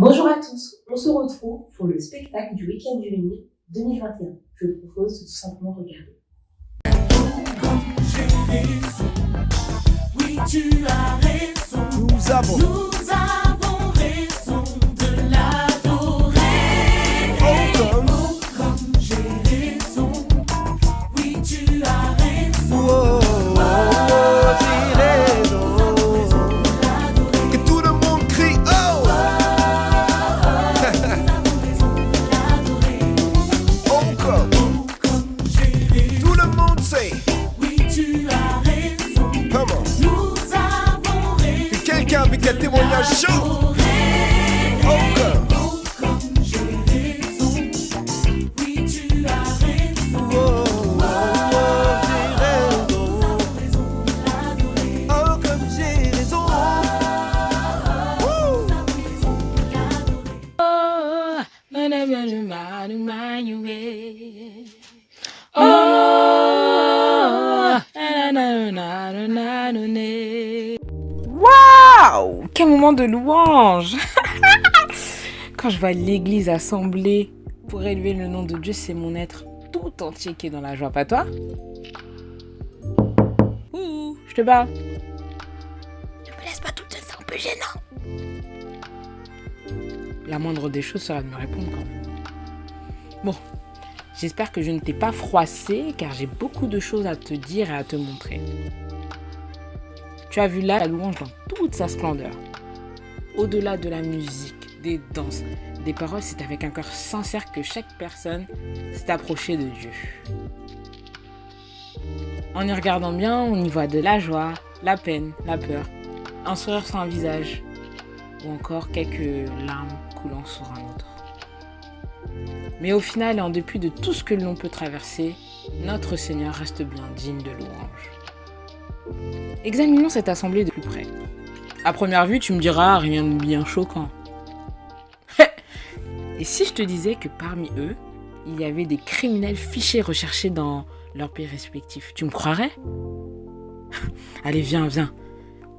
Bonjour à tous, on se retrouve pour le spectacle du Week-end juvénile 2021. Je vous propose de tout simplement regarder. Oui, tu as raison. Nous avons raison de l'adorer. Oh, comme j'ai raison. Oui, tu as raison. J'ai raison. Que tout le monde crie oh. Oh, comme j'ai raison. tout le monde sait. Oui, tu as raison. Come on. Nous avons raison. Que quelqu'un avec un témoignage chaud. Waouh! Quel moment de louange! Quand je vois l'église assemblée pour élever le nom de Dieu, c'est mon être tout entier qui est dans la joie, pas toi? Ouh, je te parle. Ne me laisse pas toute seule, c'est un peu gênant. La moindre des choses sera de me répondre quand même. Bon, j'espère que je ne t'ai pas froissé car j'ai beaucoup de choses à te dire et à te montrer. Tu as vu là la louange dans toute sa splendeur. Au-delà de la musique, des danses, des paroles, c'est avec un cœur sincère que chaque personne s'est approchée de Dieu. En y regardant bien, on y voit de la joie, la peine, la peur, un sourire sur un visage, ou encore quelques larmes coulant sur un autre. Mais au final, et en dépit de tout ce que l'on peut traverser, notre Seigneur reste bien digne de louange. Examinons cette assemblée de plus près. À première vue, tu me diras rien de bien choquant. Et si je te disais que parmi eux, il y avait des criminels fichés recherchés dans leur pays respectif, tu me croirais? Allez, viens.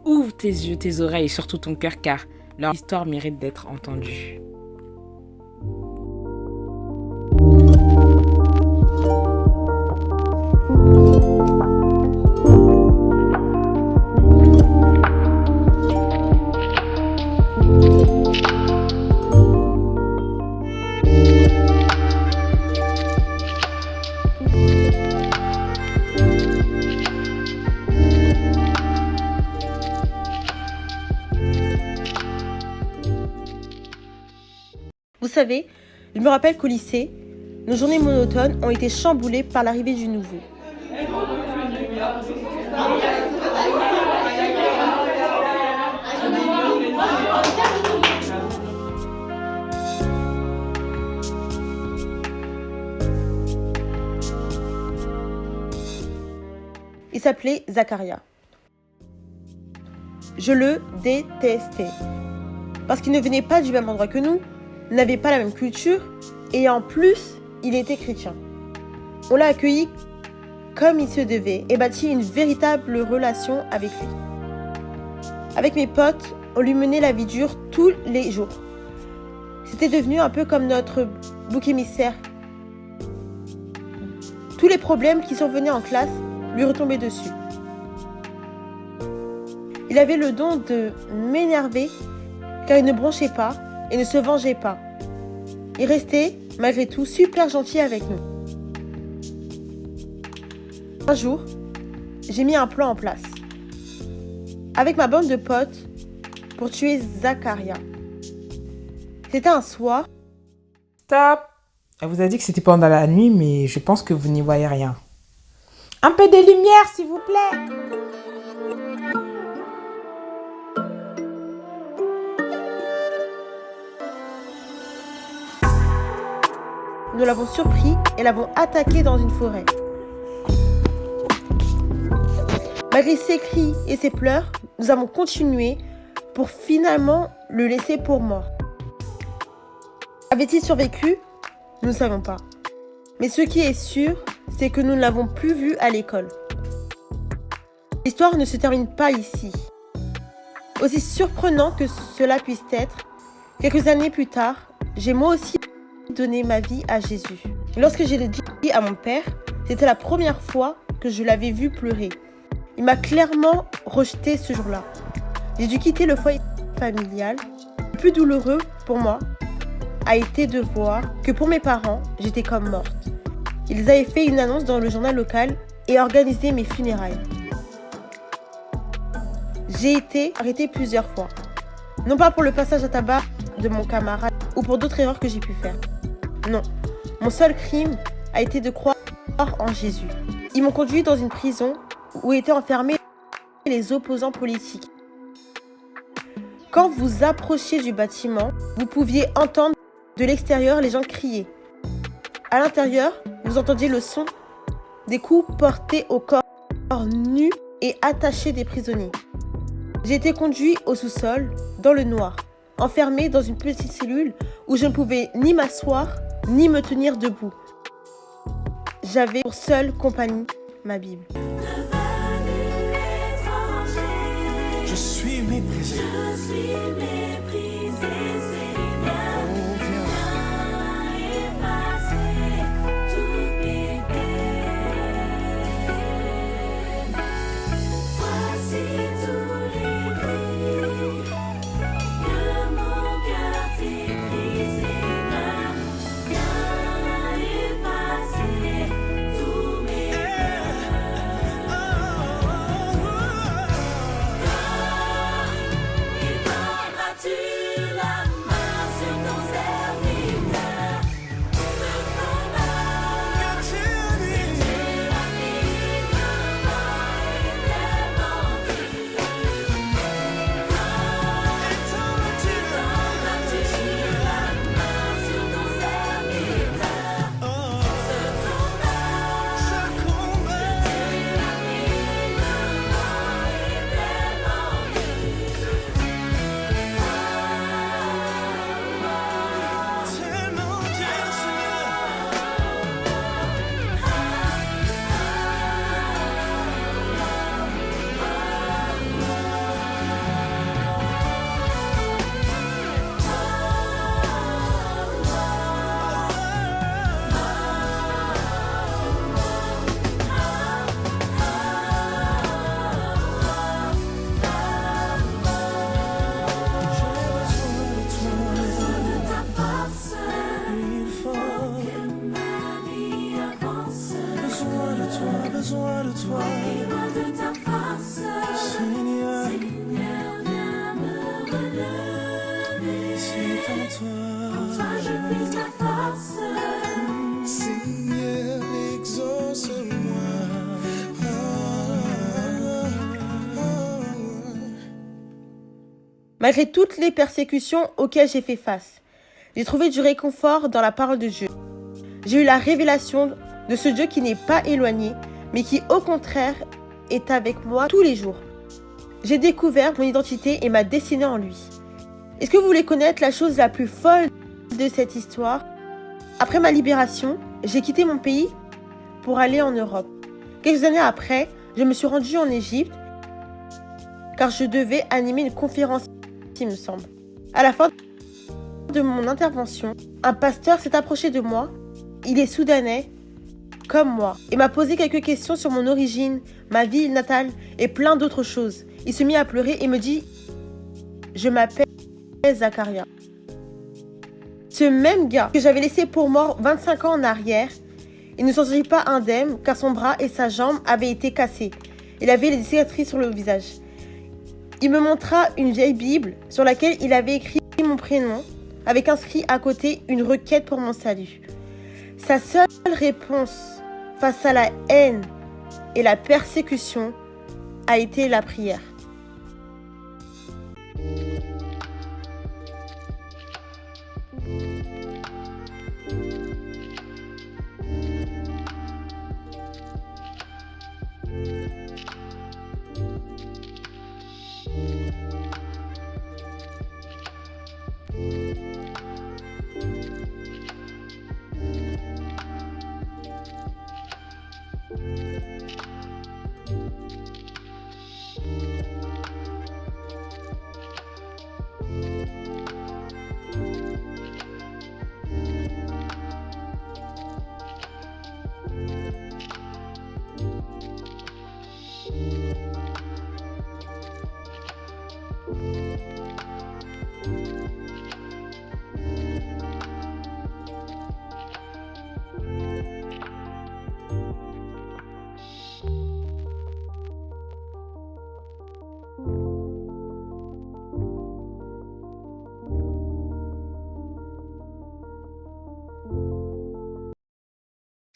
Ouvre tes yeux, tes oreilles et surtout ton cœur car leur histoire mérite d'être entendue. Vous savez, je me rappelle qu'au lycée, nos journées monotones ont été chamboulées par l'arrivée du nouveau. Il s'appelait Zacharia. Je le détestais. Parce qu'il ne venait pas du même endroit que nous, n'avait pas la même culture, et en plus, il était chrétien. On l'a accueilli comme il se devait et bâti une véritable relation avec lui. Avec mes potes, on lui menait la vie dure tous les jours. C'était devenu un peu comme notre bouc émissaire. Tous les problèmes qui survenaient en classe lui retombaient dessus. Il avait le don de m'énerver car il ne bronchait pas et ne se vengeait pas. Il restait, malgré tout, super gentil avec nous. Un jour, j'ai mis un plan en place. Avec ma bande de potes, pour tuer Zacharia. C'était un soir. Stop! Elle vous a dit que c'était pendant la nuit, mais je pense que vous n'y voyez rien. Un peu de lumière, s'il vous plaît! Nous l'avons surpris et l'avons attaqué dans une forêt. Malgré ses cris et ses pleurs, nous avons continué pour finalement le laisser pour mort. Avait-il survécu? Nous ne savons pas. Mais ce qui est sûr, c'est que nous ne l'avons plus vu à l'école. L'histoire ne se termine pas ici. Aussi surprenant que cela puisse être, Quelques années plus tard, j'ai moi aussi donné ma vie à Jésus. Lorsque j'ai dit à mon père, c'était la première fois que je l'avais vu pleurer. Il m'a clairement rejeté ce jour-là. J'ai dû quitter le foyer familial. Le plus douloureux pour moi a été de voir que pour mes parents, j'étais comme morte. Ils avaient fait une annonce dans le journal local et organisé mes funérailles. J'ai été arrêtée plusieurs fois. Non pas pour le passage à tabac de mon camarade ou pour d'autres erreurs que j'ai pu faire. Non, mon seul crime a été de croire en Jésus. Ils m'ont conduit dans une prison où étaient enfermés les opposants politiques. Quand vous approchiez du bâtiment, vous pouviez entendre de l'extérieur les gens crier. À l'intérieur, vous entendiez le son des coups portés au corps nu et attachés des prisonniers. J'ai été conduit au sous-sol, dans le noir, enfermé dans une petite cellule où je ne pouvais ni m'asseoir, ni me tenir debout. J'avais pour seule compagnie ma Bible. Je suis méprisé. Besoin de toi, loin de ta face, Seigneur, viens me relever. C'est en toi je puise ma force. Seigneur, exauce-moi. Malgré toutes les persécutions auxquelles j'ai fait face, j'ai trouvé du réconfort dans la parole de Dieu. J'ai eu la révélation de ce Dieu qui n'est pas éloigné, mais qui au contraire est avec moi tous les jours. J'ai découvert mon identité et ma destinée en lui. Est-ce que vous voulez connaître la chose la plus folle de cette histoire? Après ma libération, j'ai quitté mon pays pour aller en Europe. Quelques années après, je me suis rendue en Égypte car je devais animer une conférence, il me semble. À la fin de mon intervention, un pasteur s'est approché de moi. Il est soudanais, comme moi, et m'a posé quelques questions sur mon origine, ma ville natale et plein d'autres choses. Il se mit à pleurer et me dit « Je m'appelle Zacharia ». Ce même gars que j'avais laissé pour mort 25 ans en arrière, il ne s'en sortit pas indemne car son bras et sa jambe avaient été cassés. Il avait des cicatrices sur le visage. Il me montra une vieille Bible sur laquelle il avait écrit mon prénom, avec inscrit à côté une requête pour mon salut. Sa seule réponse face à la haine et la persécution a été la prière.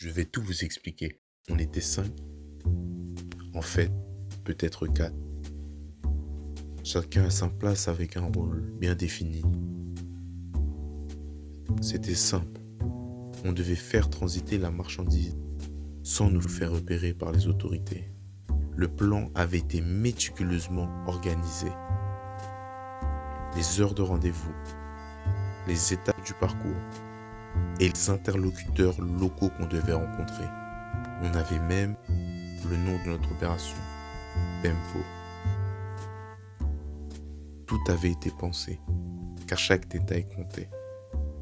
Je vais tout vous expliquer. On était 5. En fait, peut-être 4. Chacun à sa place avec un rôle bien défini. C'était simple. On devait faire transiter la marchandise sans nous faire repérer par les autorités. Le plan avait été méticuleusement organisé. Les heures de rendez-vous, les étapes du parcours et les interlocuteurs locaux qu'on devait rencontrer. On avait même le nom de notre opération, Tempo. Tout avait été pensé, car chaque détail comptait.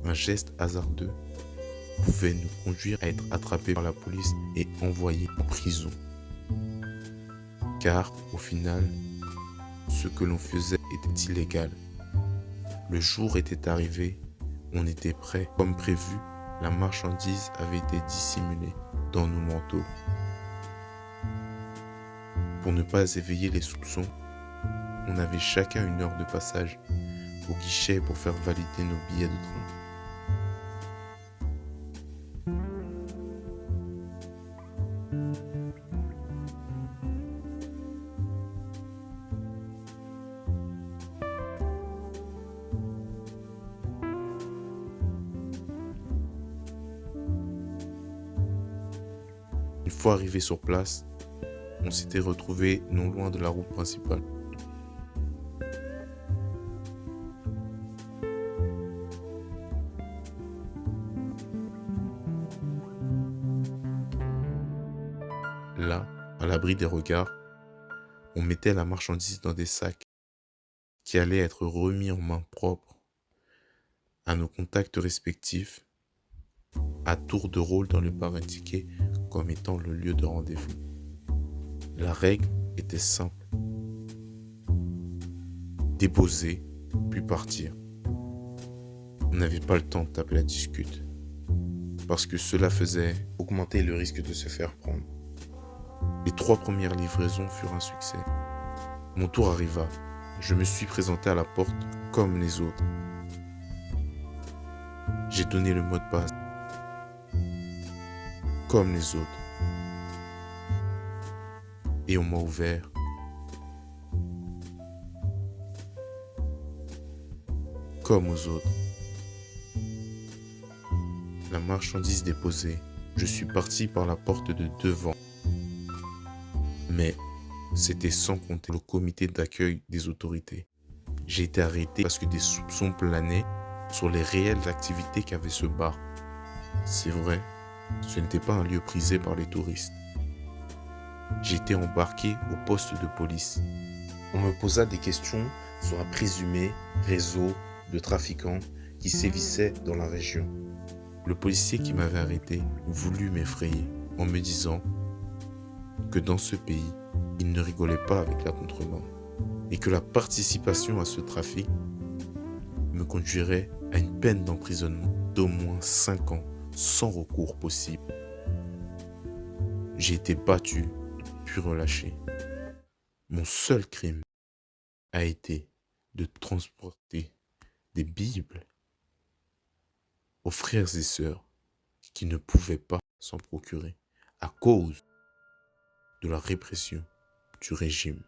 Un geste hasardeux pouvait nous conduire à être attrapés par la police et envoyés en prison. Car, au final, ce que l'on faisait était illégal. Le jour était arrivé, on était prêts. Comme prévu, la marchandise avait été dissimulée dans nos manteaux. Pour ne pas éveiller les soupçons, on avait chacun une heure de passage au guichet pour faire valider nos billets de train. Une fois arrivé sur place, on s'était retrouvé non loin de la route principale. Là, à l'abri des regards, on mettait la marchandise dans des sacs qui allaient être remis en main propre à nos contacts respectifs, à tour de rôle dans le bar indiqué comme étant le lieu de rendez-vous. La règle était simple. Déposer, puis partir. On n'avait pas le temps de taper la discute, parce que cela faisait augmenter le risque de se faire prendre. Les 3 premières livraisons furent un succès. Mon tour arriva. Je me suis présenté à la porte comme les autres. J'ai donné le mot de passe. Comme les autres. Et on m'a ouvert. Comme aux autres. La marchandise déposée, je suis parti par la porte de devant. Mais c'était sans compter le comité d'accueil des autorités. J'ai été arrêté parce que des soupçons planaient sur les réelles activités qu'avait ce bar. C'est vrai, ce n'était pas un lieu prisé par les touristes. J'ai été embarqué au poste de police. On me posa des questions sur un présumé réseau de trafiquants qui sévissait dans la région. Le policier qui m'avait arrêté voulut m'effrayer en me disant que dans ce pays, il ne rigolait pas avec la contrebande et que la participation à ce trafic me conduirait à une peine d'emprisonnement d'au moins 5 ans sans recours possible. J'ai été battu puis relâché. Mon seul crime a été de transporter des Bibles aux frères et sœurs qui ne pouvaient pas s'en procurer à cause de la répression du régime.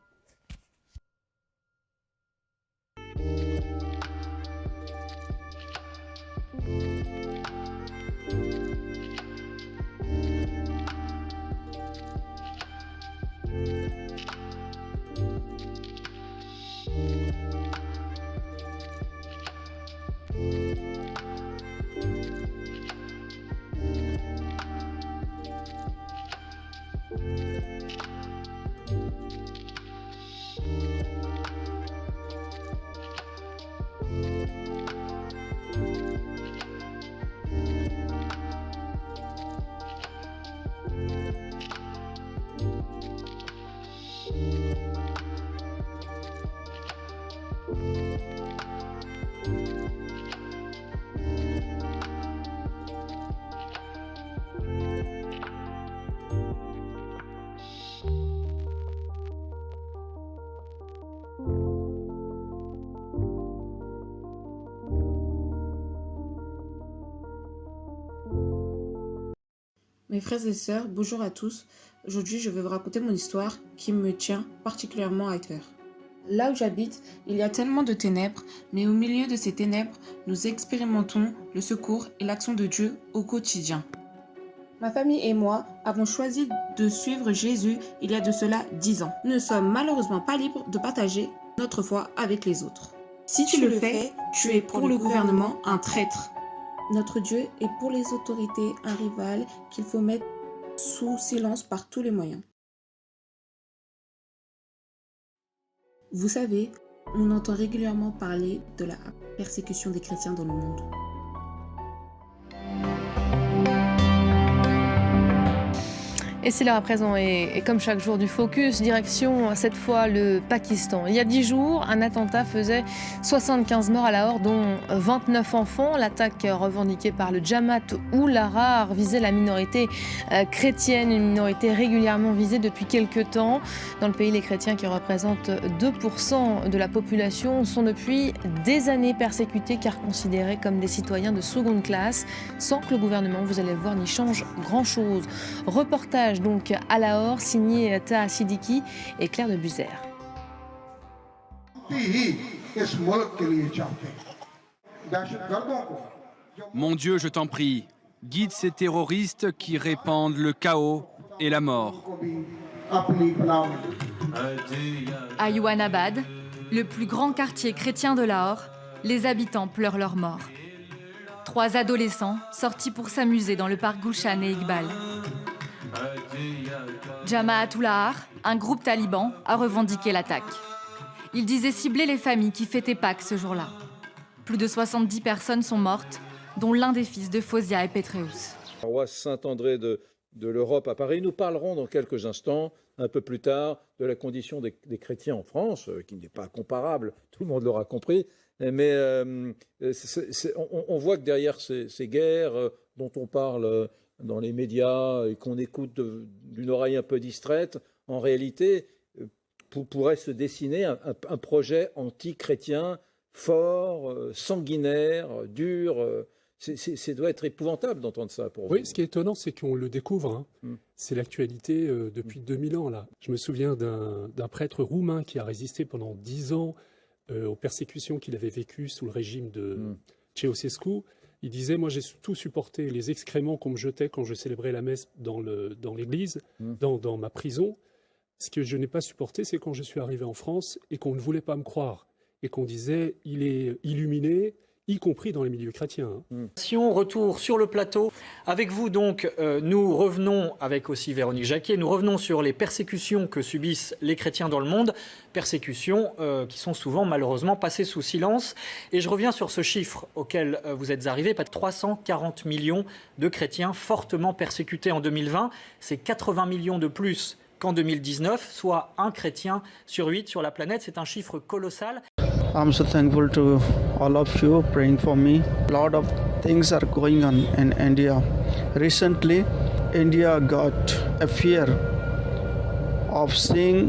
Mes frères et sœurs, bonjour à tous. Aujourd'hui, je vais vous raconter mon histoire qui me tient particulièrement à cœur. Là où j'habite, il y a tellement de ténèbres, mais au milieu de ces ténèbres, nous expérimentons le secours et l'action de Dieu au quotidien. Ma famille et moi avons choisi de suivre Jésus il y a de cela 10 ans. Nous ne sommes malheureusement pas libres de partager notre foi avec les autres. Si tu le fais, tu es pour le gouvernement un traître. Notre Dieu est pour les autorités un rival qu'il faut mettre sous silence par tous les moyens. Vous savez, on entend régulièrement parler de la persécution des chrétiens dans le monde. Et c'est l'heure à présent, et comme chaque jour du Focus, direction cette fois le Pakistan. Il y a 10 jours, un attentat faisait 75 morts à Lahore, dont 29 enfants. L'attaque revendiquée par le Jamaat ul Ahrar visait la minorité chrétienne, une minorité régulièrement visée depuis quelques temps. Dans le pays, les chrétiens, qui représentent 2% de la population, sont depuis des années persécutés car considérés comme des citoyens de seconde classe, sans que le gouvernement, vous allez le voir, n'y change grand-chose. Reportage donc à Lahore, signé Taha Siddiqui et Claire de Buzer. Mon Dieu, je t'en prie, guide ces terroristes qui répandent le chaos et la mort. À Yuanabad, le plus grand quartier chrétien de Lahore, les habitants pleurent leur mort. 3 adolescents sortis pour s'amuser dans le parc Gulshan et Iqbal. Jamaat ul Ahrar, un groupe taliban, a revendiqué l'attaque. Il disait cibler les familles qui fêtaient Pâques ce jour-là. Plus de 70 personnes sont mortes, dont l'un des fils de Fozia et Petreus. Roi Saint-André de l'Europe à Paris. Nous parlerons dans quelques instants, un peu plus tard, de la condition des chrétiens en France, qui n'est pas comparable, tout le monde l'aura compris. Mais on voit que derrière ces guerres dont on parle dans les médias et qu'on écoute d'une oreille un peu distraite, en réalité, pourrait se dessiner un projet anti-chrétien fort, sanguinaire, dur. Ça doit être épouvantable d'entendre ça pour vous. Oui, ce qui est étonnant, c'est qu'on le découvre. C'est l'actualité depuis 2000 ans. Là. Je me souviens d'un prêtre roumain qui a résisté pendant 10 ans aux persécutions qu'il avait vécues sous le régime de Ceausescu. Il disait, moi j'ai tout supporté, les excréments qu'on me jetait quand je célébrais la messe dans l'église, dans ma prison. Ce que je n'ai pas supporté, c'est quand je suis arrivé en France et qu'on ne voulait pas me croire. Et qu'on disait, il est illuminé, y compris dans les milieux chrétiens. Retour sur le plateau. Avec vous donc, nous revenons, avec aussi Véronique Jacquier, nous revenons sur les persécutions que subissent les chrétiens dans le monde, persécutions qui sont souvent malheureusement passées sous silence. Et je reviens sur ce chiffre auquel vous êtes arrivés, pas de 340 millions de chrétiens fortement persécutés en 2020. C'est 80 millions de plus qu'en 2019, soit un chrétien sur 8 sur la planète. C'est un chiffre colossal. I'm so thankful to all of you praying for me. A lot of things are going on in India. Recently, India got a fear of seeing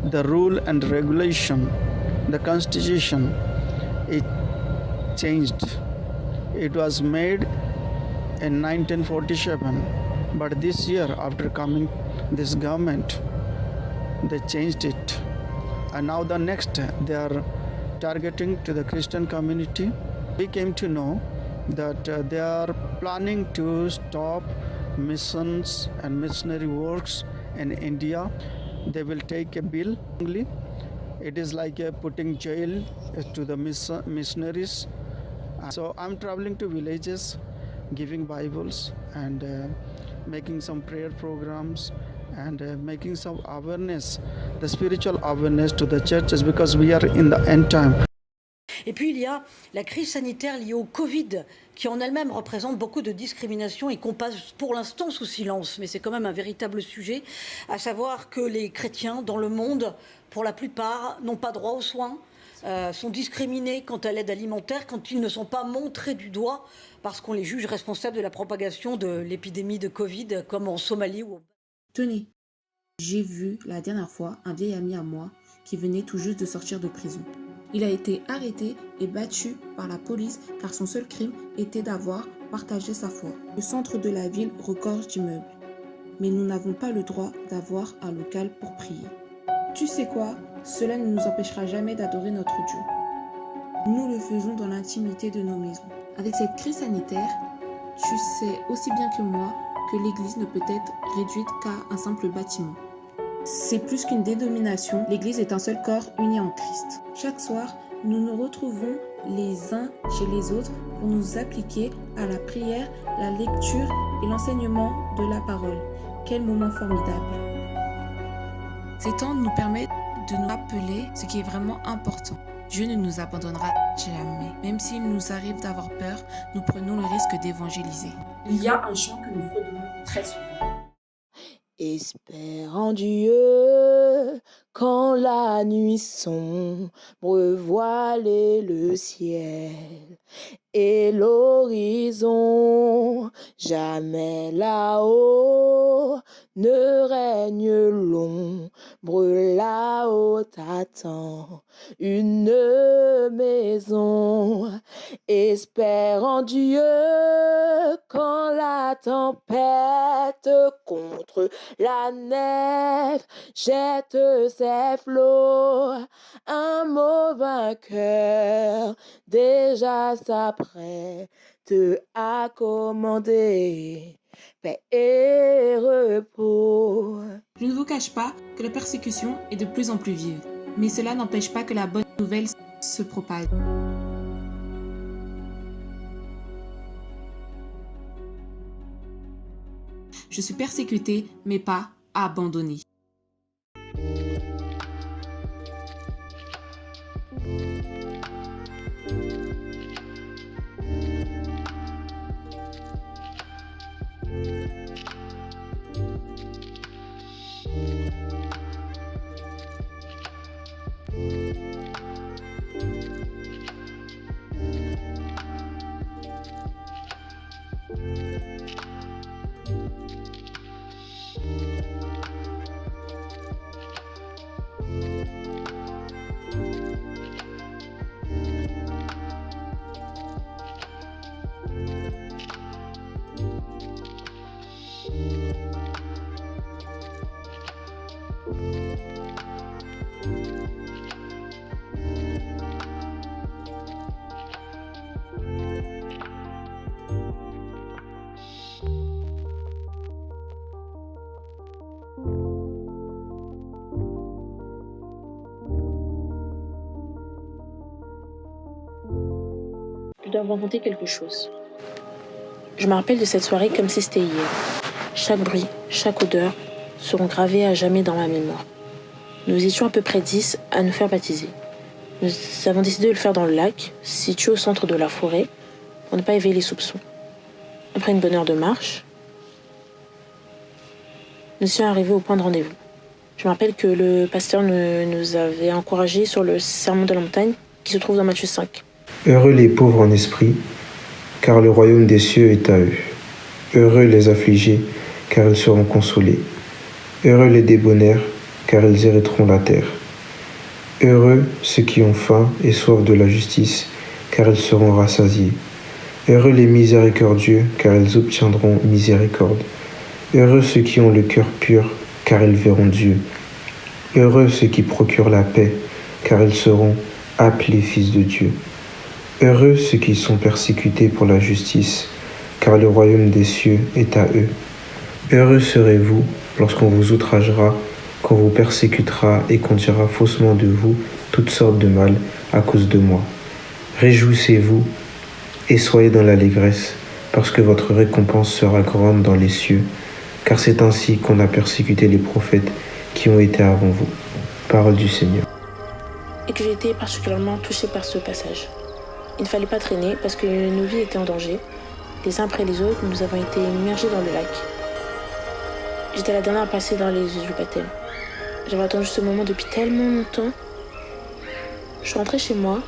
the rule and regulation, the constitution. It changed. It was made in 1947, but this year, after coming this government, they changed it. And now the next, they are targeting to the Christian community. We came to know that they are planning to stop missions and missionary works in India. They will take a bill. It is like putting jail to the missionaries. So I'm traveling to villages, giving Bibles and making some prayer programs and making some awareness, the spiritual awareness to the churches, because we are in the end time. Et puis il y a la crise sanitaire liée au Covid, qui en elle-même représente beaucoup de discrimination et qu'on passe pour l'instant sous silence. Mais c'est quand même un véritable sujet, à savoir que les chrétiens dans le monde, pour la plupart, n'ont pas droit aux soins, sont discriminés quant à l'aide alimentaire, quand ils ne sont pas montrés du doigt parce qu'on les juge responsables de la propagation de l'épidémie de Covid, comme en Somalie ou Tenez, j'ai vu la dernière fois un vieil ami à moi qui venait tout juste de sortir de prison. Il a été arrêté et battu par la police car son seul crime était d'avoir partager sa foi. Le centre de la ville regorge d'immeubles. Mais nous n'avons pas le droit d'avoir un local pour prier. Tu sais quoi? Cela ne nous empêchera jamais d'adorer notre Dieu. Nous le faisons dans l'intimité de nos maisons. Avec cette crise sanitaire, tu sais aussi bien que moi que l'Église ne peut être réduite qu'à un simple bâtiment. C'est plus qu'une dénomination, l'Église est un seul corps uni en Christ. Chaque soir, nous nous retrouvons les uns chez les autres pour nous appliquer à la prière, la lecture et l'enseignement de la parole. Quel moment formidable! Ces temps nous permettent de nous rappeler ce qui est vraiment important. Dieu ne nous abandonnera jamais. Même s'il nous arrive d'avoir peur, nous prenons le risque d'évangéliser. Il y a un chant que nous fredonnons très souvent. Espère en Dieu quand la nuit sombre voilait le ciel et l'horizon. Jamais là-haut ne règne l'ombre, là-haut t'attend une maison. Espère en Dieu quand la tempête contre la nef jette ses flots. Un mot vainqueur déjà s'apprête à commander paix et repos. Je ne vous cache pas que la persécution est de plus en plus vive, mais cela n'empêche pas que la bonne nouvelle se propage. Je suis persécutée, mais pas abandonnée. Je dois vous raconter quelque chose. Je me rappelle de cette soirée comme si c'était hier. Chaque bruit, chaque odeur seront gravés à jamais dans ma mémoire. Nous étions à peu près 10 à nous faire baptiser. Nous avons décidé de le faire dans le lac, situé au centre de la forêt, pour ne pas éveiller les soupçons. Après une bonne heure de marche, nous sommes arrivés au point de rendez-vous. Je me rappelle que le pasteur nous avait encouragés sur le sermon de la montagne qui se trouve dans Matthieu 5. Heureux les pauvres en esprit, car le royaume des cieux est à eux. Heureux les affligés, car ils seront consolés. Heureux les débonnaires, car ils hériteront la terre. Heureux ceux qui ont faim et soif de la justice, car ils seront rassasiés. Heureux les miséricordieux, car ils obtiendront miséricorde. Heureux ceux qui ont le cœur pur, car ils verront Dieu. Heureux ceux qui procurent la paix, car ils seront appelés fils de Dieu. Heureux ceux qui sont persécutés pour la justice, car le royaume des cieux est à eux. Heureux serez-vous lorsqu'on vous outragera, qu'on vous persécutera et qu'on dira faussement de vous toutes sortes de mal à cause de moi. Réjouissez-vous et soyez dans l'allégresse, parce que votre récompense sera grande dans les cieux, car c'est ainsi qu'on a persécuté les prophètes qui ont été avant vous. Parole du Seigneur. Et que j'ai été particulièrement touchée par ce passage. Il ne fallait pas traîner parce que nos vies étaient en danger. Les uns après les autres, nous avons été immergés dans le lac. J'étais la dernière à passer dans les eaux du baptême. J'avais attendu ce moment depuis tellement longtemps. Je suis rentrée chez moi,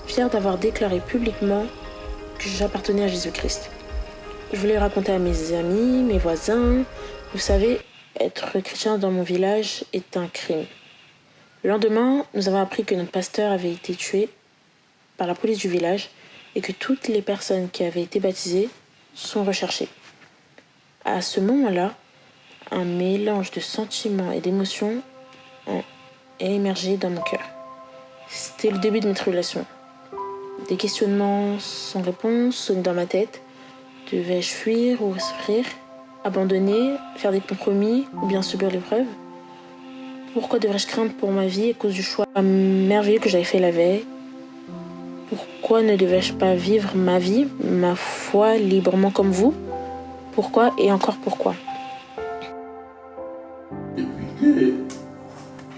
fière d'avoir déclaré publiquement que j'appartenais à Jésus-Christ. Je voulais le raconter à mes amis, mes voisins. Vous savez, être chrétien dans mon village est un crime. Le lendemain, nous avons appris que notre pasteur avait été tué par la police du village et que toutes les personnes qui avaient été baptisées sont recherchées. À ce moment-là, un mélange de sentiments et d'émotions a émergé dans mon cœur. C'était le début de mes tribulations. Des questionnements sans réponse sonnaient dans ma tête. Devais-je fuir ou souffrir, abandonner, faire des compromis ou bien subir l'épreuve? Pourquoi devrais-je craindre pour ma vie à cause du choix merveilleux que j'avais fait la veille? Pourquoi ne devais-je pas vivre ma vie, ma foi librement comme vous? Pourquoi et encore pourquoi? Depuis que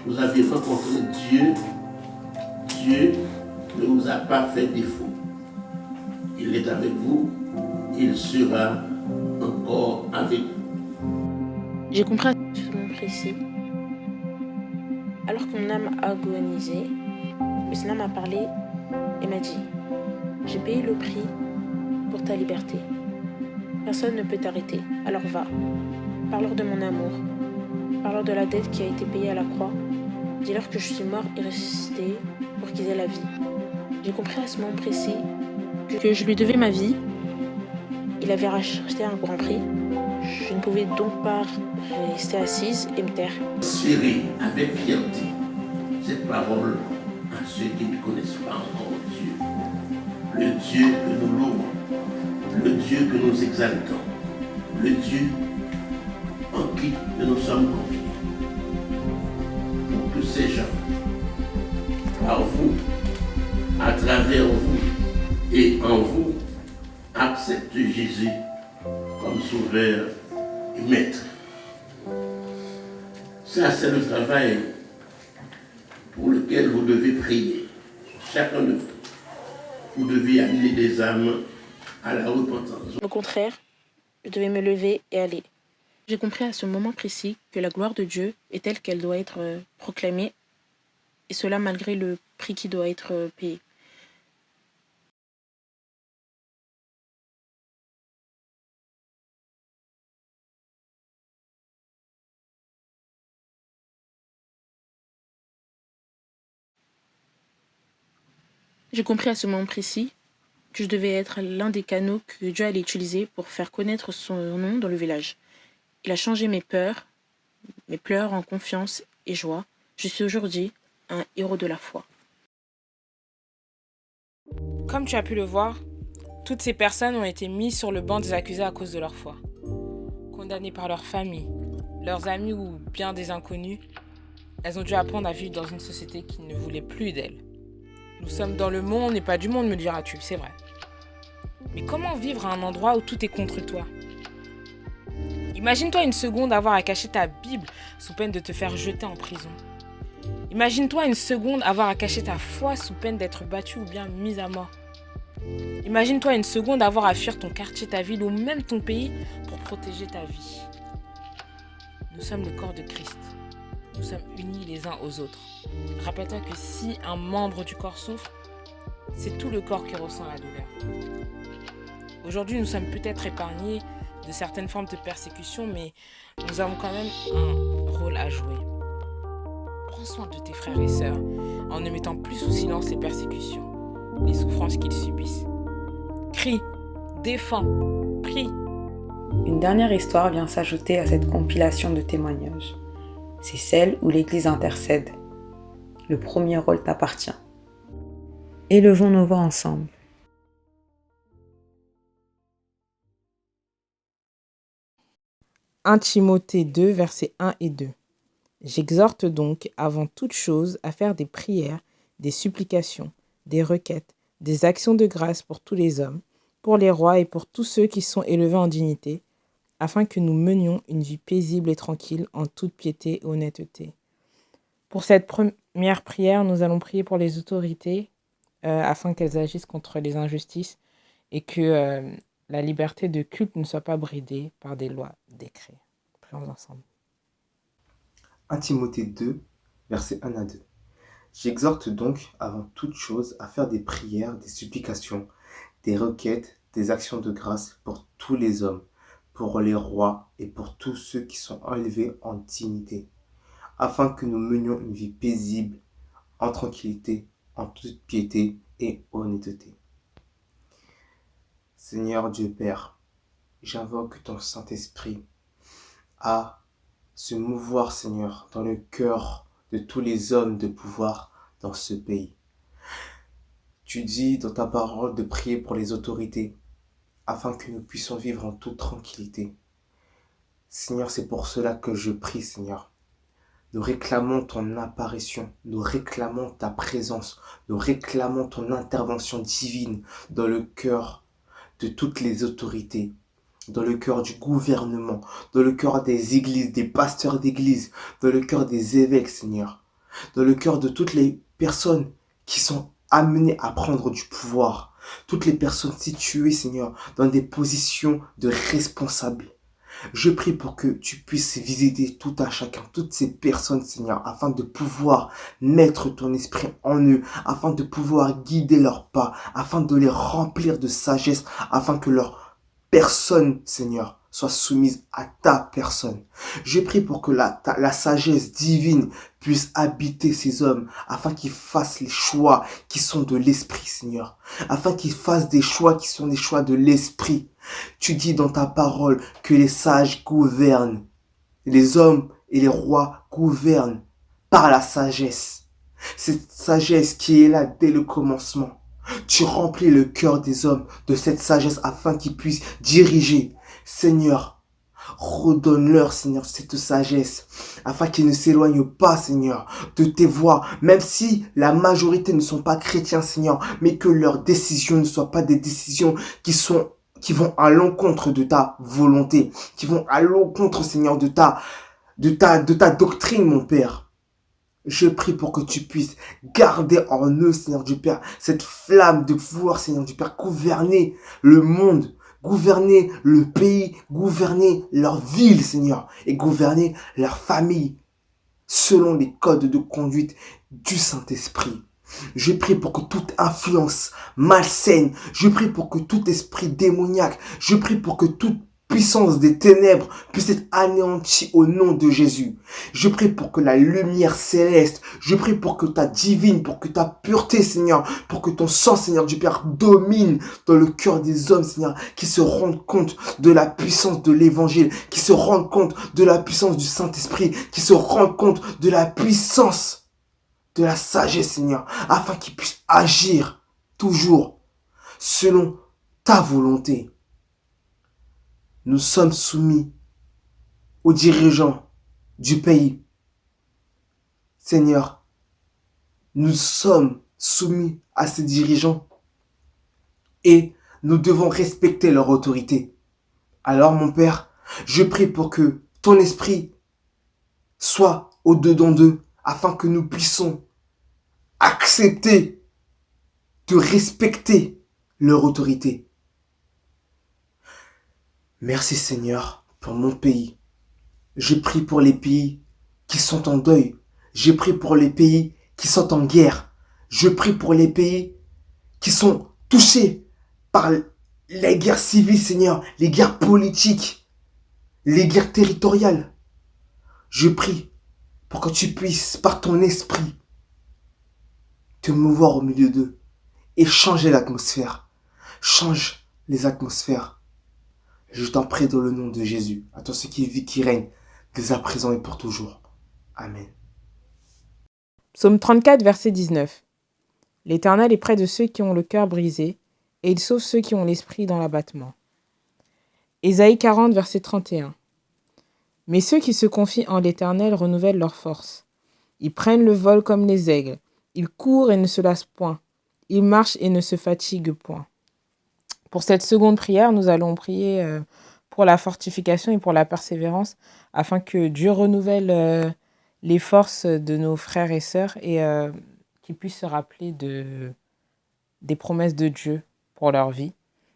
vous avez rencontré Dieu, Dieu ne vous a pas fait défaut. Il est avec vous, il sera encore avec vous. J'ai compris à ce moment précis. Alors que mon âme agonisait, le Seigneur m'a parlé et m'a dit: j'ai payé le prix pour ta liberté. Personne ne peut t'arrêter, alors va. Parle-leur de mon amour. Parle-leur de la dette qui a été payée à la croix. Dis-leur que je suis mort et ressuscité pour qu'ils aient la vie. J'ai compris à ce moment précis que je lui devais ma vie. Il avait racheté un grand prix. Je ne pouvais donc pas rester assise et me taire. Transférez avec fierté cette parole à ceux qui ne connaissent pas encore Dieu. Le Dieu que nous louons, le Dieu que nous exaltons, le Dieu en qui nous sommes confiés. Pour que ces gens, par vous, à travers vous et en vous, acceptent Jésus comme sauveur et maître. Ça, c'est le travail pour lequel vous devez prier. Chacun de vous. Vous devez amener des âmes à la repentance. Au contraire, je devais me lever et aller. J'ai compris à ce moment précis que la gloire de Dieu est telle qu'elle doit être proclamée, et cela malgré le prix qui doit être payé. J'ai compris à ce moment précis que je devais être l'un des canaux que Dieu allait utiliser pour faire connaître son nom dans le village. Il a changé mes pleurs en confiance et joie. Je suis aujourd'hui un héros de la foi. Comme tu as pu le voir, toutes ces personnes ont été mises sur le banc des accusés à cause de leur foi. Condamnées par leur famille, leurs amis ou bien des inconnus, elles ont dû apprendre à vivre dans une société qui ne voulait plus d'elles. Nous sommes dans le monde et pas du monde, me diras-tu, c'est vrai. Mais comment vivre à un endroit où tout est contre toi? Imagine-toi une seconde avoir à cacher ta Bible sous peine de te faire jeter en prison. Imagine-toi une seconde avoir à cacher ta foi sous peine d'être battu ou bien mis à mort. Imagine-toi une seconde avoir à fuir ton quartier, ta ville ou même ton pays pour protéger ta vie. Nous sommes le corps de Christ. Nous sommes unis les uns aux autres. Rappelle-toi que si un membre du corps souffre, c'est tout le corps qui ressent la douleur. Aujourd'hui, nous sommes peut-être épargnés de certaines formes de persécution, mais nous avons quand même un rôle à jouer. Prends soin de tes frères et sœurs en ne mettant plus sous silence les persécutions, les souffrances qu'ils subissent. Crie, défends, prie. Une dernière histoire vient s'ajouter à cette compilation de témoignages. C'est celle où l'Église intercède. Le premier rôle t'appartient. Élevons nos voix ensemble. 1 Timothée 2, versets 1 et 2. J'exhorte donc, avant toute chose, à faire des prières, des supplications, des requêtes, des actions de grâce pour tous les hommes, pour les rois et pour tous ceux qui sont élevés en dignité, afin que nous menions une vie paisible et tranquille en toute piété et honnêteté. Pour cette première prière, nous allons prier pour les autorités, afin qu'elles agissent contre les injustices et que la liberté de culte ne soit pas bridée par des lois, décrets. Prions ensemble. 1 Timothée 2, versets 1 à 2. J'exhorte donc, avant toute chose, à faire des prières, des supplications, des requêtes, des actions de grâce pour tous les hommes, pour les rois et pour tous ceux qui sont élevés en dignité, afin que nous menions une vie paisible, en tranquillité, en toute piété et honnêteté. Seigneur Dieu Père, j'invoque ton Saint-Esprit à se mouvoir, Seigneur, dans le cœur de tous les hommes de pouvoir dans ce pays. Tu dis dans ta parole de prier pour les autorités, afin que nous puissions vivre en toute tranquillité. Seigneur, c'est pour cela que je prie, Seigneur. Nous réclamons ton apparition, nous réclamons ta présence, nous réclamons ton intervention divine dans le cœur de toutes les autorités, dans le cœur du gouvernement, dans le cœur des églises, des pasteurs d'église, dans le cœur des évêques, Seigneur, dans le cœur de toutes les personnes qui sont amenées à prendre du pouvoir, toutes les personnes situées, Seigneur, dans des positions de responsables. Je prie pour que tu puisses visiter tout à chacun, toutes ces personnes, Seigneur, afin de pouvoir mettre ton esprit en eux, afin de pouvoir guider leurs pas, afin de les remplir de sagesse, afin que leur personne, Seigneur, soit soumise à ta personne. Je prie pour que la sagesse divine puisse habiter ces hommes, afin qu'ils fassent les choix qui sont de l'esprit, Seigneur, afin qu'ils fassent des choix qui sont des choix de l'esprit. Tu dis dans ta parole que les sages gouvernent, les hommes et les rois gouvernent par la sagesse. Cette sagesse qui est là dès le commencement. Tu remplis le cœur des hommes de cette sagesse afin qu'ils puissent diriger. Seigneur, redonne-leur, Seigneur, cette sagesse, afin qu'ils ne s'éloignent pas, Seigneur, de tes voies, même si la majorité ne sont pas chrétiens, Seigneur, mais que leurs décisions ne soient pas des décisions qui vont à l'encontre de ta volonté, qui vont à l'encontre, Seigneur, de ta doctrine, mon Père. Je prie pour que tu puisses garder en eux, Seigneur du Père, cette flamme de vouloir, Seigneur du Père, gouverner le monde, gouverner le pays, gouverner leur ville, Seigneur, et gouverner leur famille, selon les codes de conduite du Saint-Esprit. Je prie pour que toute influence malsaine, je prie pour que tout esprit démoniaque, je prie pour que toute puissance des ténèbres puisse être anéantie au nom de Jésus. Je prie pour que la lumière céleste, je prie pour que ta divine, pour que ta pureté, Seigneur, pour que ton sang, Seigneur du Père, domine dans le cœur des hommes, Seigneur, qui se rendent compte de la puissance de l'évangile, qui se rendent compte de la puissance du Saint-Esprit, qui se rendent compte de la puissance de la sagesse, Seigneur, afin qu'ils puissent agir toujours selon ta volonté. Nous sommes soumis aux dirigeants du pays. Seigneur, nous sommes soumis à ces dirigeants et nous devons respecter leur autorité. Alors, mon Père, je prie pour que ton esprit soit au-dedans d'eux, afin que nous puissions accepter de respecter leur autorité. Merci Seigneur pour mon pays. Je prie pour les pays qui sont en deuil. Je prie pour les pays qui sont en guerre. Je prie pour les pays qui sont touchés par les guerres civiles, Seigneur, les guerres politiques, les guerres territoriales. Je prie pour que tu puisses, par ton esprit, te mouvoir au milieu d'eux et changer l'atmosphère. Change les atmosphères. Je t'en prie dans le nom de Jésus, à toi ce qui vit, qui règne, dès à présent et pour toujours. Amen. Psaume 34, verset 19. L'Éternel est près de ceux qui ont le cœur brisé, et il sauve ceux qui ont l'esprit dans l'abattement. Ésaïe 40, verset 31. Mais ceux qui se confient en l'Éternel renouvellent leur force. Ils prennent le vol comme les aigles. Ils courent et ne se lassent point. Ils marchent et ne se fatiguent point. Pour cette seconde prière, nous allons prier pour la fortification et pour la persévérance, afin que Dieu renouvelle les forces de nos frères et sœurs et qu'ils puissent se rappeler des promesses de Dieu pour leur vie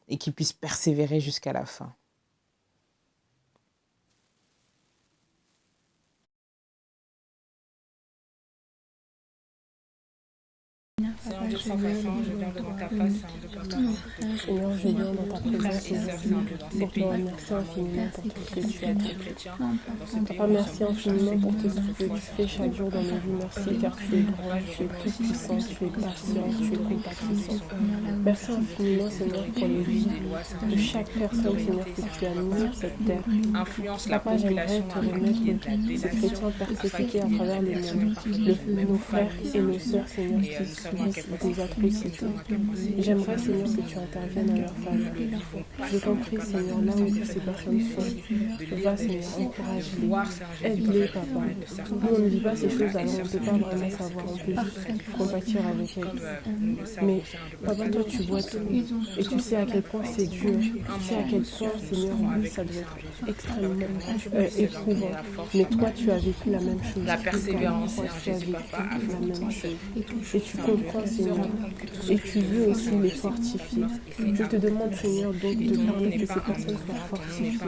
et qu'ils puissent persévérer jusqu'à la fin. Seigneur Dieu sans façon, je viens devant ta face, de par Seigneur, je viens dans ta présence aujourd'hui pour te remercier infiniment pour tout ce que tu as fait. Papa, merci infiniment pour tout ce que tu fais chaque jour dans nos vies. Merci car tu es grand, tu es tout puissant, tu es patient, tu es compatissant. Merci infiniment, Seigneur, pour les vies de chaque personne, Seigneur, que tu as mis sur cette terre. Papa, j'aimerais te remettre ces chrétiens persécutés à travers le monde, nos frères et nos sœurs, Seigneur, qui subissent des atrocités. J'aimerais, Seigneur, que tu interviennes dans leur faveur. Je t'en prie, Seigneur, là où ces personnes sont, va, Seigneur, encourage-les, aide-les, Papa. Nous, on ne vit pas ces choses, alors on ne peut pas vraiment savoir, on peut juste compatir avec elles. Mais, Papa, toi, tu vois tout, et tu sais à quel point c'est dur, tu sais à quel point, Seigneur, oui, ça doit être extrêmement éprouvant. Mais toi, tu as vécu la même chose. La persévérance, toi, tu as vécu la même chose. Et tu comprends, Seigneur, et tu veux aussi les fortifier. Je te demande, Seigneur, donc de permettre que ces personnes soient fortifiées.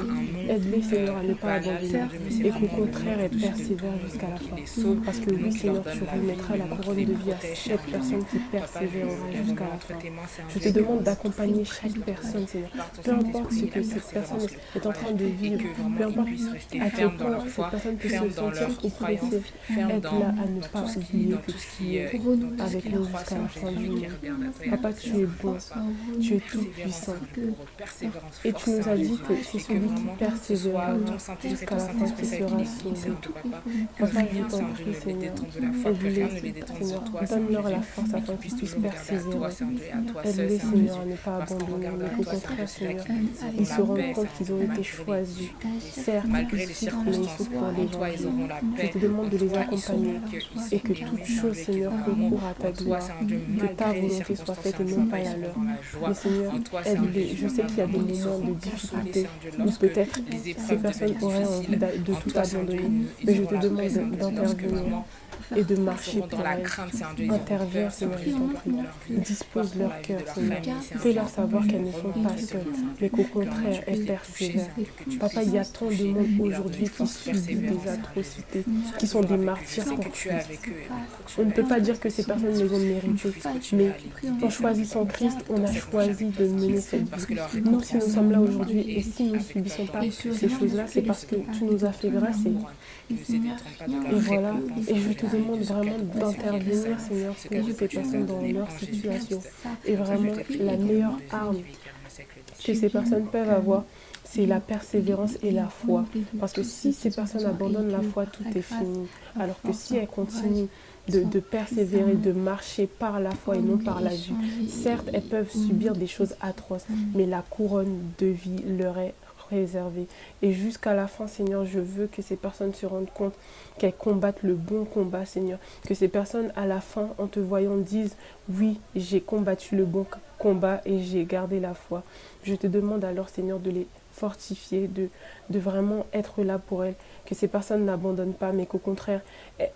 Aide-les, Seigneur, à ne pas abandonner et qu'au contraire, elles persévèrent jusqu'à la fin. Parce que oui, Seigneur, tu remettras la couronne de vie à chaque personne qui persévérera jusqu'à la fin. Je te demande d'accompagner chaque personne, Seigneur. Peu importe ce que cette personne est en train de vivre, peu importe à quel point cette personne peut se sentir oppressée, aide-la à ne pas oublier que tu es avec nous jusqu'à la fin du monde. Papa, tu es bon, tu es tout puissant. Et tu nous as dit que c'est celui qui persévère jusqu'à la fin qui sera sauvé. Papa, je t'en prie, Seigneur, aide-les, Seigneur, donne-leur la force afin qu'ils puissent persévérer. Aide-les, Seigneur, à ne pas abandonner, mais qu'au contraire, Seigneur, ils se rendent compte qu'ils ont été choisis. Certes, ils souffrent, mais ils souffrent pour l'évangile. Je te demande de les accompagner et que toute chose, Seigneur, concourt à ta gloire, que ta volonté soit faite et non pas la leur. Mais Seigneur, aide-les. Je sais qu'il y a des moments de difficulté où peut-être ces personnes auraient envie de tout abandonner, mais je te demande d'intervenir et de marcher pour elles. Interviens, Seigneur, je t'en prie. Dispose leur cœur, Seigneur. Fais-leur savoir qu'elles ne sont pas seules, mais qu'au contraire, elles persévèrent. Papa, il y a tant de monde aujourd'hui qui subit des atrocités, qui sont des martyrs pour Christ. On ne peut pas dire que ces personnes les ont méritées, mais en choisissant Christ, on a choisi de mener cette vie. Nous, si nous sommes là aujourd'hui et si nous ne subissons pas ces choses-là, c'est parce que tu nous as fait grâce. Et voilà, et je te demande vraiment d'intervenir, Seigneur, pour ces personnes dans leur situation. Et vraiment, la meilleure arme que ces personnes peuvent avoir, c'est la persévérance et la foi. Parce que si ces personnes abandonnent la foi, tout est fini. Alors que si elles continuent de persévérer, de marcher par la foi et non par la vue, certes, elles peuvent subir des choses atroces, mais la couronne de vie leur est réservée. Et jusqu'à la fin, Seigneur, je veux que ces personnes se rendent compte qu'elles combattent le bon combat, Seigneur. Que ces personnes, à la fin, en te voyant, disent « Oui, j'ai combattu le bon combat et j'ai gardé la foi. » Je te demande alors, Seigneur, de les fortifier, de vraiment être là pour elles. Que ces personnes n'abandonnent pas, mais qu'au contraire,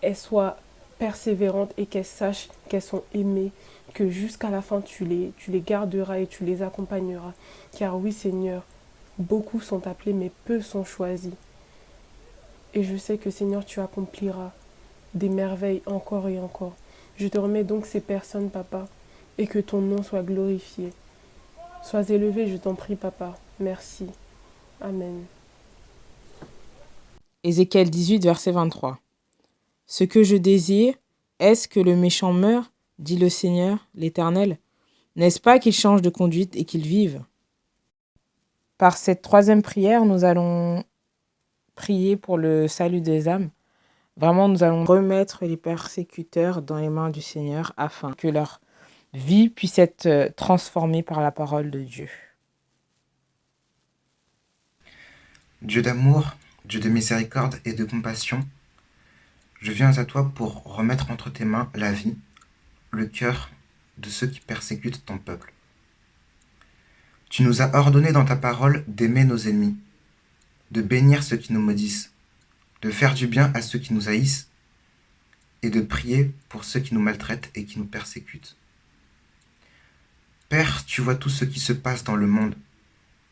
elles soient persévérantes et qu'elles sachent qu'elles sont aimées. Que jusqu'à la fin, tu les garderas et tu les accompagneras. Car oui, Seigneur, beaucoup sont appelés, mais peu sont choisis. Et je sais que, Seigneur, tu accompliras des merveilles encore et encore. Je te remets donc ces personnes, Papa, et que ton nom soit glorifié. Sois élevé, je t'en prie, Papa. Merci. Amen. Ézéchiel 18, verset 23. Ce que je désire, est-ce que le méchant meure, dit le Seigneur, l'Éternel? N'est-ce pas qu'il change de conduite et qu'il vive? Par cette troisième prière, nous allons prier pour le salut des âmes. Vraiment, nous allons remettre les persécuteurs dans les mains du Seigneur afin que leur vie puisse être transformée par la parole de Dieu. Dieu d'amour, Dieu de miséricorde et de compassion, je viens à toi pour remettre entre tes mains la vie, le cœur de ceux qui persécutent ton peuple. Tu nous as ordonné dans ta parole d'aimer nos ennemis, de bénir ceux qui nous maudissent, de faire du bien à ceux qui nous haïssent et de prier pour ceux qui nous maltraitent et qui nous persécutent. Père, tu vois tout ce qui se passe dans le monde.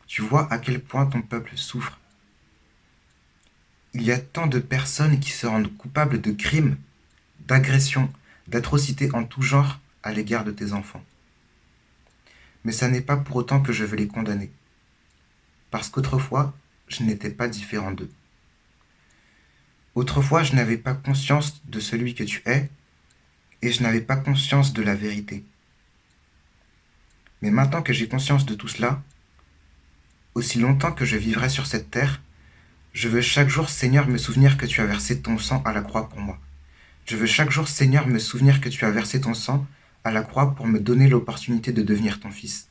Tu vois à quel point ton peuple souffre. Il y a tant de personnes qui se rendent coupables de crimes, d'agressions, d'atrocités en tout genre à l'égard de tes enfants. Mais ça n'est pas pour autant que je veux les condamner. Parce qu'autrefois, je n'étais pas différent d'eux. Autrefois, je n'avais pas conscience de celui que tu es, et je n'avais pas conscience de la vérité. Mais maintenant que j'ai conscience de tout cela, aussi longtemps que je vivrai sur cette terre, je veux chaque jour, Seigneur, me souvenir que tu as versé ton sang à la croix pour moi. Je veux chaque jour, Seigneur, me souvenir que tu as versé ton sang à la croix pour me donner l'opportunité de devenir ton fils.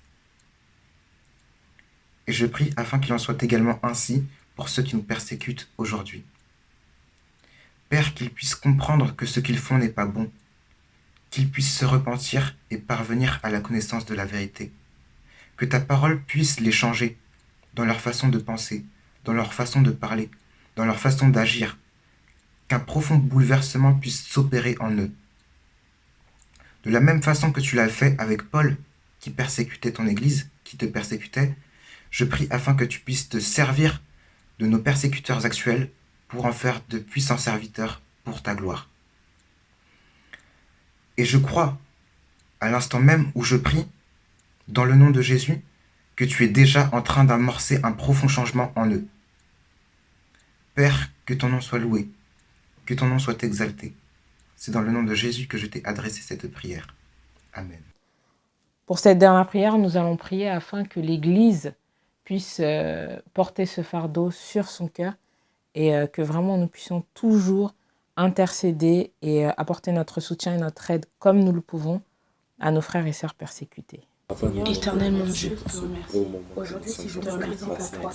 Et je prie afin qu'il en soit également ainsi pour ceux qui nous persécutent aujourd'hui. Père, qu'ils puissent comprendre que ce qu'ils font n'est pas bon, qu'ils puissent se repentir et parvenir à la connaissance de la vérité. Que ta parole puisse les changer dans leur façon de penser, dans leur façon de parler, dans leur façon d'agir. Qu'un profond bouleversement puisse s'opérer en eux. De la même façon que tu l'as fait avec Paul, qui persécutait ton Église, qui te persécutait, je prie afin que tu puisses te servir de nos persécuteurs actuels pour en faire de puissants serviteurs pour ta gloire. Et je crois, à l'instant même où je prie, dans le nom de Jésus, que tu es déjà en train d'amorcer un profond changement en eux. Père, que ton nom soit loué, que ton nom soit exalté. C'est dans le nom de Jésus que je t'ai adressé cette prière. Amen. Pour cette dernière prière, nous allons prier afin que l'Église puisse porter ce fardeau sur son cœur et que vraiment nous puissions toujours intercéder et apporter notre soutien et notre aide comme nous le pouvons à nos frères et sœurs persécutés. Éternel mon Dieu, aujourd'hui si je me présente à toi,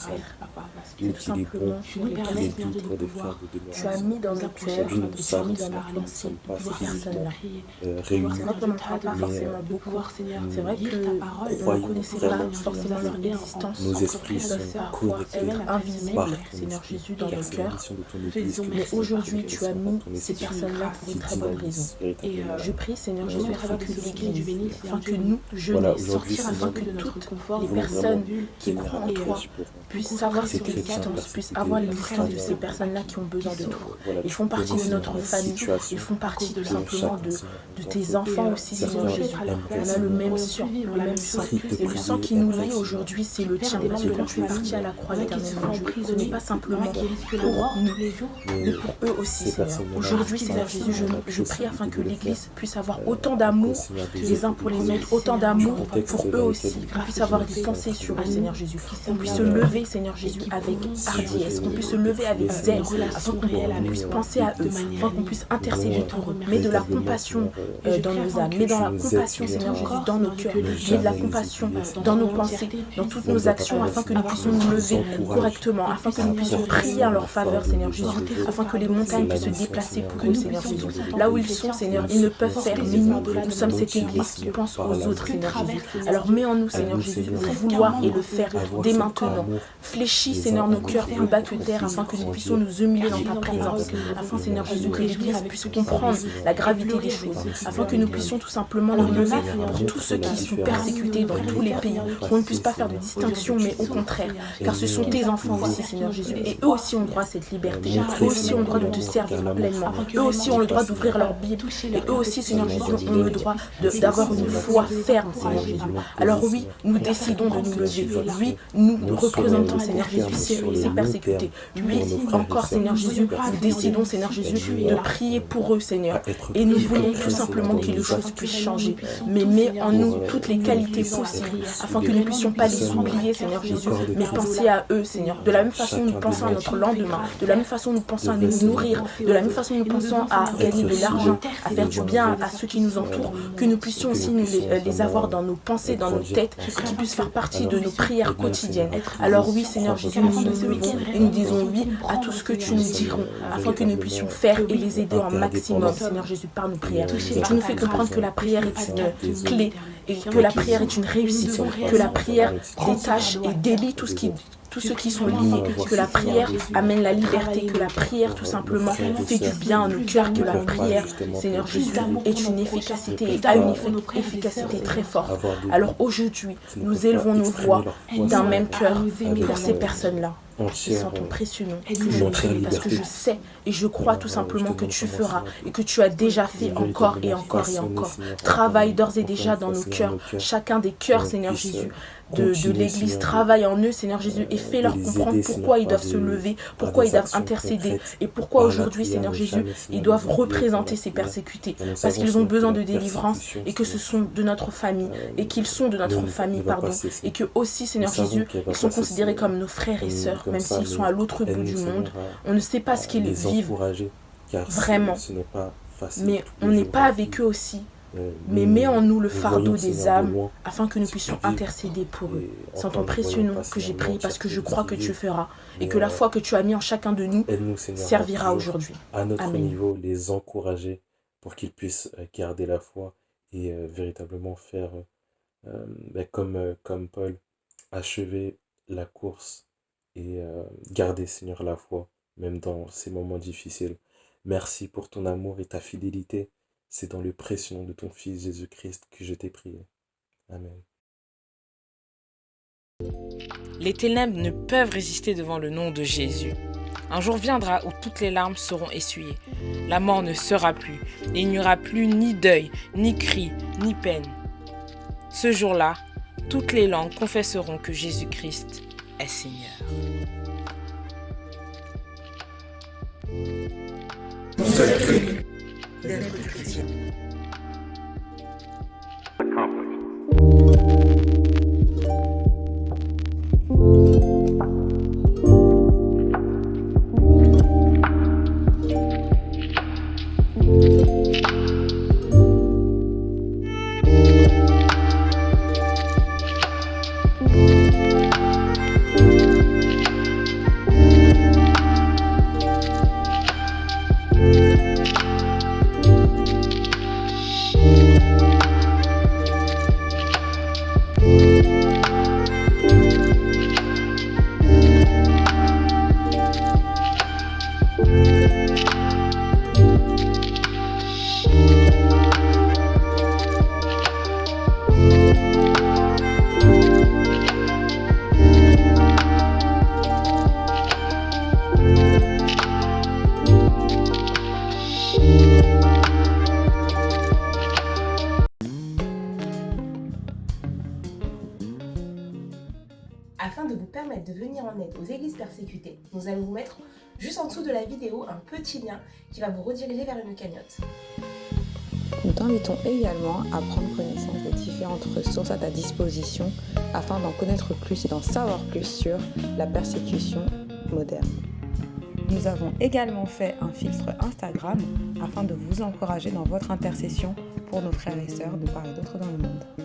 Père, tout simplement pour les personnes de pouvoir, tu as mis dans nos cœurs, tu as mis dans nos pensées ces personnes-là. C'est vrai qu'on n'en parle pas forcément beaucoup, c'est vrai qu'on ne connaissait pas forcément leur existence, nos esprits sont elles sont invisibles, Seigneur Jésus, dans nos cœurs. Mais aujourd'hui, tu as mis ces personnes-là pour une très bonne raison. Et je prie, Seigneur Jésus, afin que l'Église, afin que nous, jeunesse, sortir afin que toutes les personnes qui croient en toi puissent savoir cette existence, puissent avoir l'existence de ces personnes-là qui ont besoin de toi. Ils font partie de notre famille, ils font partie tout simplement de tes enfants aussi, Seigneur Jésus. On a le même sang, et le sang qui nous lie aujourd'hui, c'est le tien, parce que quand tu es parti à la croix, éternellement, ce n'est pas simplement pour nous, mais pour eux aussi, Seigneur. Aujourd'hui, Seigneur Jésus, je prie afin que l'Église puisse avoir autant d'amour les uns pour les autres, autant d'amour pour eux aussi, qu'on puisse avoir des pensées sur eux, Seigneur Jésus, qu'on puisse se lever, Seigneur Jésus, avec hardiesse, qu'on puisse se lever avec zèle, afin qu'on puisse penser à eux, afin qu'on puisse intercéder pour eux, mais de la compassion dans nos âmes, mais dans la compassion, Seigneur Jésus, dans nos cœurs, mais de la compassion dans nos pensées, dans toutes nos actions, afin que nous puissions nous lever correctement, afin que nous puissions prier en leur faveur, Seigneur Jésus, afin que les montagnes puissent se déplacer pour eux, Seigneur Jésus. Là où ils sont, Seigneur, ils ne peuvent faire, mais nous sommes cette Église qui pense aux autres, Seigneur Jésus. Alors mets en nous, Seigneur Jésus, le vouloir et le faire dès maintenant. Fléchis, Seigneur, nos cœurs plus bas que terre, afin que nous puissions nous humilier dans ta présence, afin, Seigneur Jésus, que l'Église puisse comprendre la gravité des choses, afin que nous puissions tout simplement nous lever pour tous ceux qui sont persécutés dans tous les pays, qu'on ne puisse pas faire de distinction, mais au contraire, car ce sont tes enfants aussi, Seigneur Jésus, et eux aussi ont le droit à cette liberté, eux aussi ont le droit de te servir pleinement, eux aussi ont le droit d'ouvrir leur Bible, et eux aussi, Seigneur Jésus, ont le droit d'avoir une foi ferme, Seigneur Jésus. Alors oui, nous décidons de nous lever. Oui, nous représentons, Seigneur Jésus, ces persécutés. Oui, encore, Seigneur Jésus, nous décidons, Seigneur Jésus, de prier pour eux, Seigneur. Et nous voulons tout simplement que les choses puissent changer. Mais mets en nous toutes les qualités possibles, afin que nous ne puissions pas les oublier, Seigneur Jésus, mais penser à eux, Seigneur. De la même façon, nous pensons à notre lendemain. De la même façon, nous pensons à nous nourrir. De la même façon, nous pensons à gagner de l'argent, à faire du bien à ceux qui nous entourent. Que nous puissions aussi nous les avoir dans nos pensées, dans nos têtes, qui puissent faire partie de nos prières quotidiennes. Alors oui, Seigneur Jésus, nous nous levons et nous disons oui à tout ce que tu nous diras, afin que nous puissions faire et les aider en maximum, Seigneur Jésus, par nos prières. Et tu nous fais comprendre que la prière est une clé, et que la prière est une réussite, que la prière détache et délie tous ceux qui sont liés, que la prière amène la liberté, que la prière tout simplement fait du bien à nos cœurs, que la prière, Seigneur Jésus, est une efficacité, a une efficacité très forte. Alors aujourd'hui, nous élevons nos voix d'un même cœur pour ces personnes-là. entière, sans ton précieux nom, une que je entière prie, parce que liberté. je sais et je crois tout simplement que tu feras et que tu as déjà fait encore et encore et encore. Travaille d'ores et déjà dans nos cœurs, chacun des cœurs, Seigneur Jésus, de l'Église. Travaille en eux, Seigneur Jésus, et fais-leur comprendre pourquoi ils doivent se lever, pourquoi ils doivent intercéder et pourquoi aujourd'hui, Seigneur Jésus, ils doivent représenter ces persécutés, parce qu'ils ont besoin de délivrance et que ce sont de notre famille et qu'ils sont de notre famille, pardon, et que aussi, Seigneur Jésus, ils sont considérés comme nos frères et sœurs, même s'ils sont à l'autre bout du monde. On ne sait pas ce qu'ils vivent vraiment, mais on n'est pas avec eux aussi. Mais mets en nous le fardeau des âmes afin que nous puissions intercéder pour eux. C'est en ton précieux nom que j'ai prié parce que je crois que tu feras et que la foi que tu as mis en chacun de nous servira aujourd'hui. À notre Amen. niveau, les encourager pour qu'ils puissent garder la foi et véritablement faire comme Paul, achever la course et garder, Seigneur, la foi, même dans ces moments difficiles. Merci pour ton amour et ta fidélité. C'est dans le précieux nom de ton Fils Jésus-Christ que je t'ai prié. Amen. Les ténèbres ne peuvent résister devant le nom de Jésus. Un jour viendra où toutes les larmes seront essuyées. La mort ne sera plus, et il n'y aura plus ni deuil, ni cri, ni peine. Ce jour-là, toutes les langues confesseront que Jésus-Christ est Seigneur. D'être chrétien. Afin de vous permettre de venir en aide aux églises persécutées, nous allons vous mettre juste en dessous de la vidéo un petit lien qui va vous rediriger vers une cagnotte. Nous t'invitons également à prendre connaissance des différentes ressources à ta disposition afin d'en connaître plus et d'en savoir plus sur la persécution moderne. Nous avons également fait un filtre Instagram afin de vous encourager dans votre intercession pour nos frères et sœurs de part et d'autre dans le monde.